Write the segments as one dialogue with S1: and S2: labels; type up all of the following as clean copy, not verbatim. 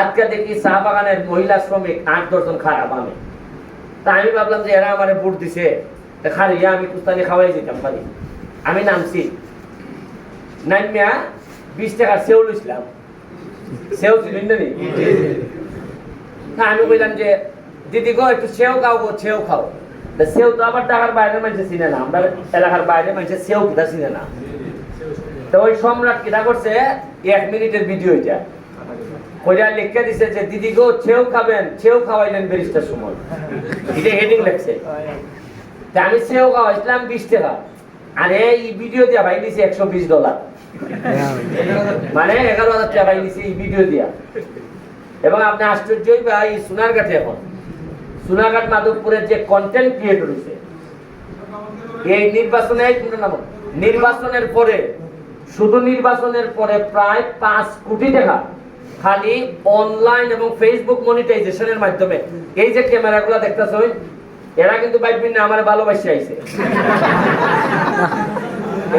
S1: আজকে দেখি চা বাগানের মহিলা শ্রমিক 8-10 জন খারাপ আমি, তা আমি ভাবলাম যে এরা আমার ভোট দিছে, খারিয়া আমি কুস্তানি খাওয়াই যেতাম পারি। আমি নামছি, নামিয়া 20 টাকার সেও লইছিলাম, সেও ছিলেন না নি? আমি বললাম যে দিদি গো একটু সেও খাও গো, সেও খাও। সেও তো আবার ঢাকার বাইরের মানুষ চিনে না, আমরা এলাকার বাইরে মানুষের সেও কিটা চিনে না। তো ওই সম্রাট কিটা করছে 1 মিনিটের ভিডিও, এটা কইরা লিখে দিছে যে দিদি গো সেও খাবেন, সেও খাওয়াইলেন ব্যারিস্টার সময়, এটা হেডিং লেখছে। তা আমি সেও খাওয়াইছিলাম 20 টাকা, আর এই ভিডিও দিয়া ভাই দিছে $120, মানে 11,000 টাকা ভাই দিছে এই ভিডিও দিয়া। এবং আপনি আশ্চর্যই ভাই, সোনারঘাটে এখন সোনারঘাট মাধবপুরের যে কন্টেন্ট ক্রিয়েটর হয়েছে এই নির্বাচনের পরে, শুধু নির্বাচনের পরে প্রায় 5 কোটি টাকা খালি অনলাইন এবং ফেসবুক মনিটাইজেশনের মাধ্যমে, এই যে ক্যামেরাগুলো দেখতেছো এরা কিন্তু বাইবিন না আমার ভালোবাসি আইছে,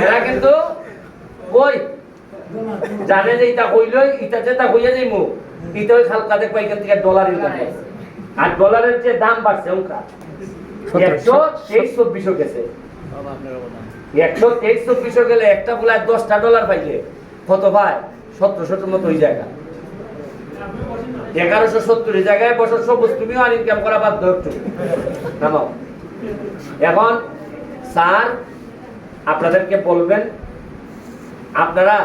S1: এরা কিন্তু ওই জানে যে এটা হইলই, এটা যেটা হইয়া যাইমু এটা ওই হালকা দেখবা এখান থেকে ডলার ইনকাম হয়। আর ডলারের যে দাম বাড়ছে ওটা 123-24 গেছে, 123-24 গেলে একটা বলে $10 পাইলে কত ভাই? 1700 মতো ওই জায়গা, 1170 জায়গায় বছর সবুজ তুমিও আর ইনকাম করা বাধ্য একটু নামাও। এখন স্যার আপনাদেরকে বলবেন, আপনারা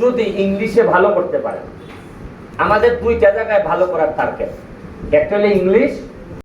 S1: যদি ইংলিশে ভালো করতে পারেন, আমাদের 2টা জায়গায় ভালো করার টার্গেট, একটা হলো ইংলিশ